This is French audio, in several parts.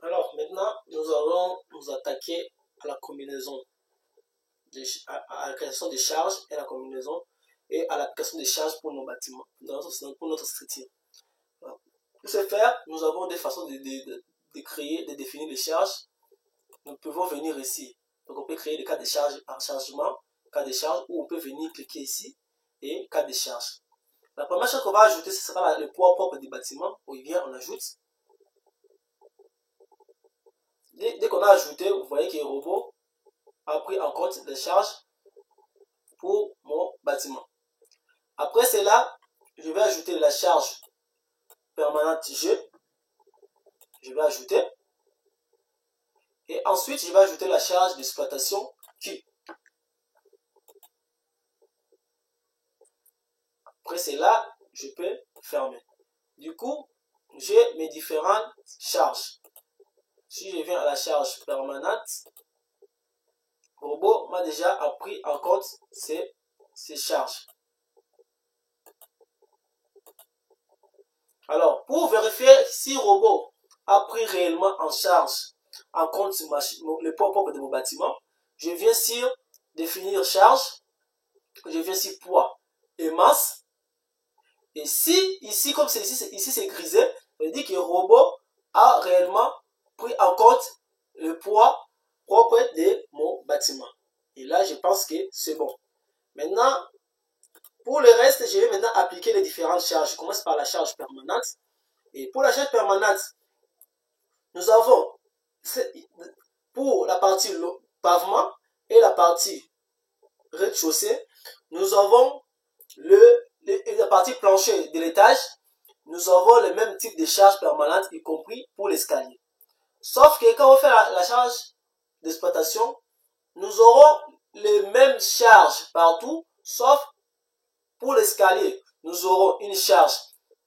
Alors maintenant, nous allons nous attaquer à la combinaison, à la création des charges et la combinaison et à l'application des charges pour nos bâtiments, pour notre structure. Alors, pour ce faire, nous avons des façons de créer, de définir les charges. Nous pouvons venir ici. Donc on peut créer des cas de charge par chargement, cas de charge, ou on peut venir cliquer ici et cas de charge. La première chose qu'on va ajouter, ce sera le poids propre du bâtiment. On y vient, on ajoute. Dès qu'on a ajouté, vous voyez que le robot a pris en compte les charges pour mon bâtiment. Après cela, je vais ajouter la charge permanente G. Je vais ajouter. Et ensuite, je vais ajouter la charge d'exploitation Q. Après cela, je peux fermer. Du coup, j'ai mes différentes charges. Si je viens à la charge permanente, le robot m'a déjà pris en compte ces charges. Alors, pour vérifier si le robot a pris réellement en compte le poids propre de mon bâtiment, je viens sur définir charge, je viens sur poids et masse. Et si ici, comme c'est ici c'est grisé, ça veut dire que le robot a réellement pris en compte le poids propre de mon bâtiment. Et là, je pense que c'est bon. Maintenant, pour le reste, je vais maintenant appliquer les différentes charges. Je commence par la charge permanente. Et pour la charge permanente, nous avons pour la partie pavement et la partie rez-de-chaussée, nous avons la partie plancher de l'étage, nous avons le même type de charge permanente, y compris pour l'escalier. Sauf que quand on fait la charge d'exploitation, nous aurons les mêmes charges partout, sauf pour l'escalier, nous aurons une charge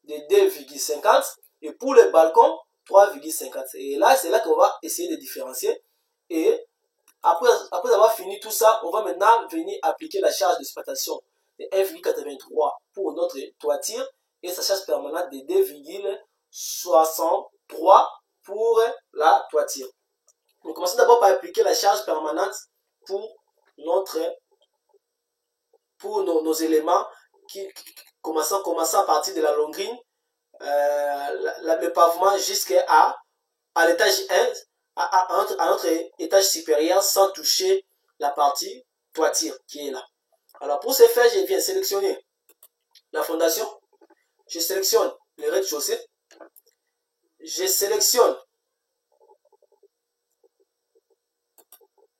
de 2,50 et pour le balcon, 3,50. Et là, c'est là qu'on va essayer de différencier. Et après avoir fini tout ça, on va maintenant venir appliquer la charge d'exploitation de 1,83 pour notre toiture et sa charge permanente de 2,63 pour la toiture. Nous commençons d'abord par appliquer la charge permanente pour nos éléments commençant à partir de la longrine, le pavement jusqu'à l'étage 1, à notre étage supérieur sans toucher la partie toiture qui est là. Alors pour ce faire, je viens sélectionner la fondation, je sélectionne le rez-de-chaussée, je sélectionne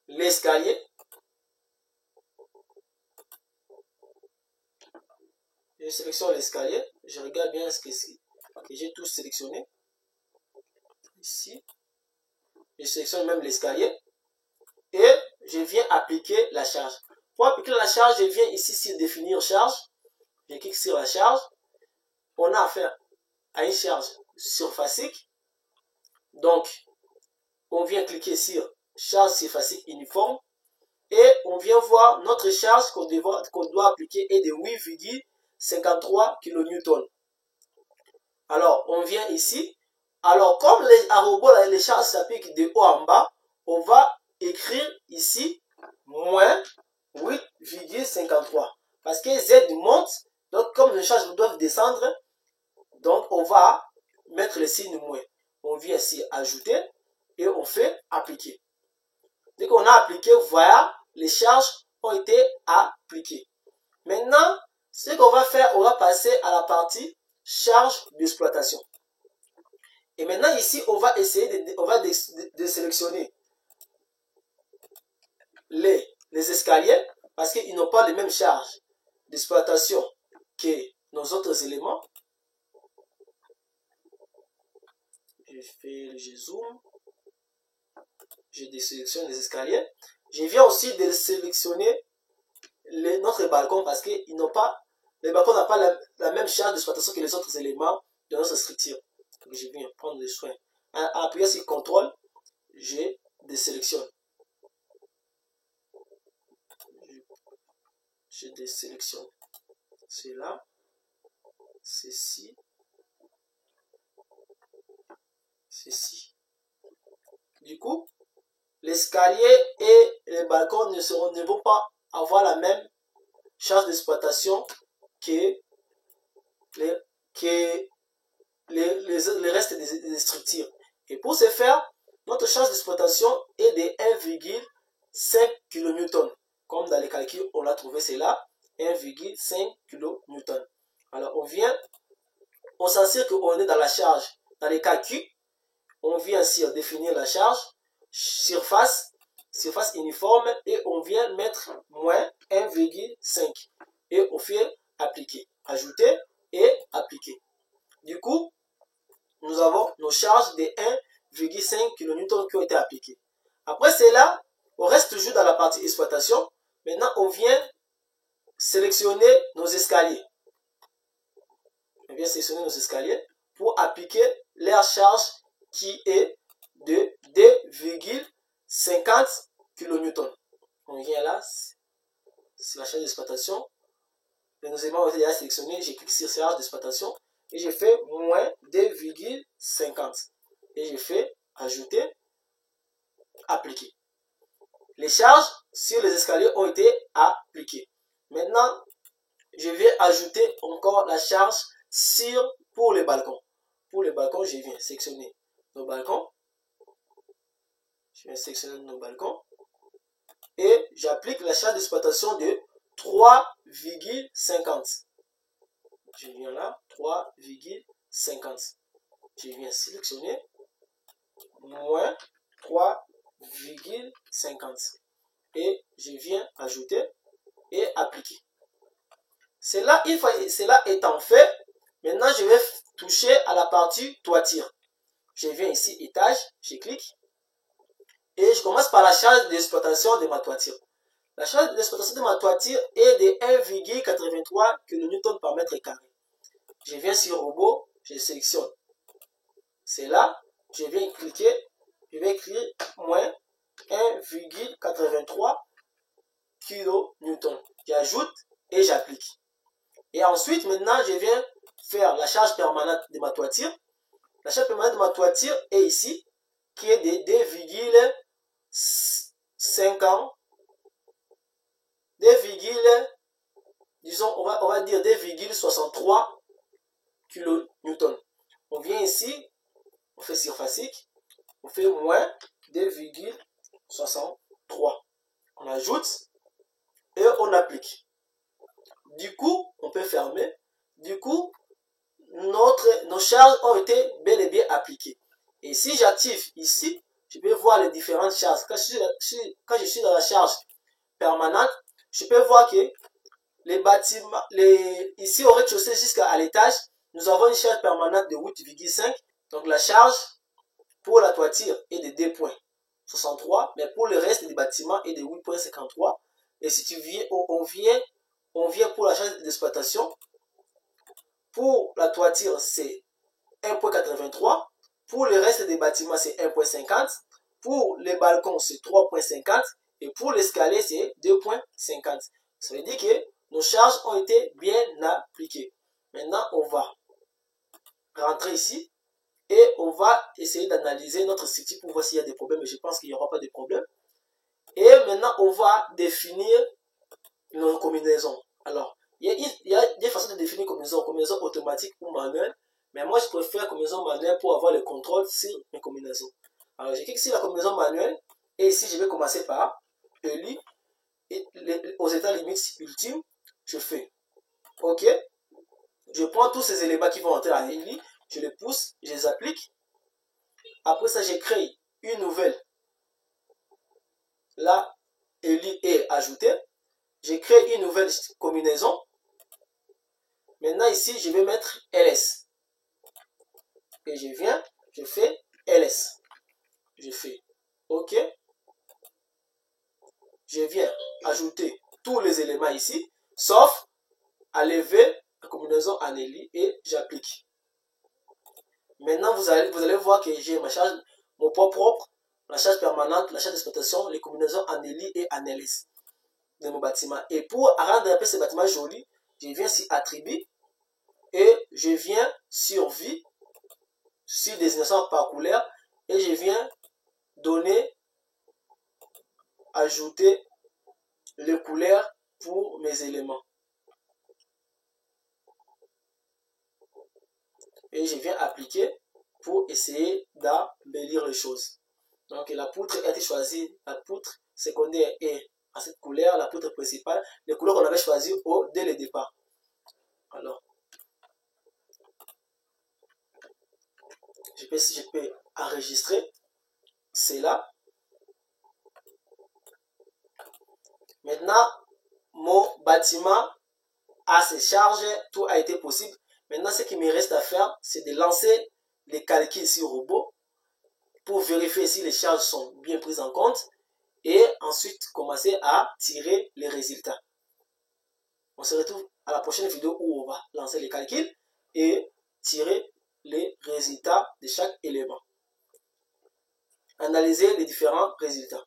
l'escalier, je sélectionne l'escalier, je regarde bien ce que j'ai tout sélectionné. Ici, je sélectionne même l'escalier et je viens appliquer la charge. Pour appliquer la charge, je viens ici sur définir charge, je clique sur la charge. On a affaire à une charge surfacique, donc on vient cliquer sur charge surfacique uniforme et on vient voir notre charge qu'on doit appliquer est de 8,53 kN. Alors on vient ici. Alors comme les charges s'appliquent de haut en bas, on va écrire ici moins 8,53 parce que Z monte, donc comme les charges doivent descendre, donc on va mettre le signe moins. On vient ici ajouter et on fait appliquer. Dès qu'on a appliqué, voilà, les charges ont été appliquées. Maintenant, ce qu'on va faire, on va passer à la partie charge d'exploitation. Et maintenant ici, on va essayer de sélectionner les escaliers parce qu'ils n'ont pas les mêmes charges d'exploitation que nos autres éléments. Je zoome. Je désélectionne les escaliers. Je viens aussi de sélectionner notre balcon parce que le balcon n'a pas la même charge d'exploitation que les autres éléments de notre structure. Donc je viens prendre le soin. En appuyant sur CTRL, je désélectionne. Je désélectionne cela, ceci. coup, l'escalier et les balcons ne vont pas avoir la même charge d'exploitation que les restes des structures. Et pour ce faire, notre charge d'exploitation est de 1,5 kN. Comme dans les calculs, on l'a trouvé, c'est là, 1,5 kN. Alors, on s'assure qu'on est dans la charge, dans les calculs, on vient ainsi définir la charge, surface uniforme, et on vient mettre moins 1,5 et on fait appliquer, ajouter et appliquer. Du coup, nous avons nos charges de 1,5 kN qui ont été appliquées. Après cela, on reste toujours dans la partie exploitation. Maintenant, on vient sélectionner nos escaliers. On vient sélectionner nos escaliers pour appliquer leur charge qui est de 2,50 kN. On vient là, c'est la charge d'exploitation. Nos éléments ont été déjà sélectionnés. Je clique sur charge d'exploitation et je fais moins 2,50. Et je fais ajouter, appliquer. Les charges sur les escaliers ont été appliquées. Maintenant, je vais ajouter encore la charge pour les balcons. Pour les balcons, je viens sélectionner nos balcons. Je viens sélectionner nos balcons. Et j'applique la charge d'exploitation de 3,50. Je viens là, 3,50. Je viens sélectionner moins 3,50. Et je viens ajouter et appliquer. Cela étant fait, maintenant je vais toucher à la partie toiture. Je viens ici, étage, je clique. Et je commence par la charge d'exploitation de ma toiture. La charge d'exploitation de ma toiture est de 1,83 kN par mètre carré. Je viens sur robot, je sélectionne. C'est là, je viens cliquer, je vais écrire moins 1,83 kN. J'ajoute et j'applique. Et ensuite, maintenant, je viens faire la charge permanente de ma toiture. La charge permanente de ma toiture est ici, qui est de 2,50. Disons, on va dire 2,63 kN. On vient ici, on fait surfacique, on fait moins 2,63. On ajoute et on applique. Du coup, on peut fermer. Du coup, nos charges ont été bel et bien appliquées. Et si j'active ici, je peux voir les différentes charges. Quand je suis dans la charge permanente, je peux voir que les bâtiments, ici au rez-de-chaussée jusqu'à l'étage, nous avons une charge permanente de 8,5. Donc la charge pour la toiture est de 2,63, mais pour le reste des bâtiments est de 8,53. Et si tu viens, on vient pour la charge d'exploitation. Pour la toiture, c'est 1,83. Pour le reste des bâtiments, c'est 1,50. Pour les balcons, c'est 3,50. Et pour l'escalier, c'est 2,50. Ça veut dire que nos charges ont été bien appliquées. Maintenant, on va rentrer ici et on va essayer d'analyser notre structure pour voir s'il y a des problèmes. Mais je pense qu'il n'y aura pas de problème. Et maintenant, on va définir nos combinaisons. Alors, il y a des façons de définir combinaison automatique ou manuelle. Mais moi, je préfère combinaison manuelle pour avoir le contrôle sur mes combinaisons. Alors, je clique sur la combinaison manuelle. Et ici, je vais commencer par ELI. Et aux états limites ultimes, je fais OK. Je prends tous ces éléments qui vont entrer à ELI. Je les pousse, je les applique. Après ça, je crée une nouvelle. Là, ELI est ajouté. Je crée une nouvelle combinaison. Maintenant, ici, je vais mettre LS. Et je viens, je fais LS. Je fais OK. Je viens ajouter tous les éléments ici, sauf à lever la combinaison en ELI et j'applique. Maintenant, vous allez voir que j'ai ma charge, mon poids propre, la charge permanente, la charge d'exploitation, les combinaisons en ELI et en LS de mon bâtiment. Et pour rendre un peu ce bâtiment joli, je viens sur attribut et je viens sur vie, sur désignation par couleur et je viens donner, ajouter les couleurs pour mes éléments. Et je viens appliquer pour essayer d'embellir les choses. Donc la poutre a été choisie, la poutre secondaire est à cette couleur, la poutre principale, les couleurs qu'on avait choisies dès le départ. Alors, je peux enregistrer cela. Maintenant, mon bâtiment a ses charges, tout a été possible. Maintenant, ce qui me reste à faire, c'est de lancer les calculs sur le robot pour vérifier si les charges sont bien prises en compte et ensuite commencer à tirer les résultats. On se retrouve à la prochaine vidéo où on va lancer les calculs et tirer les résultats de chaque élément. Analyser les différents résultats.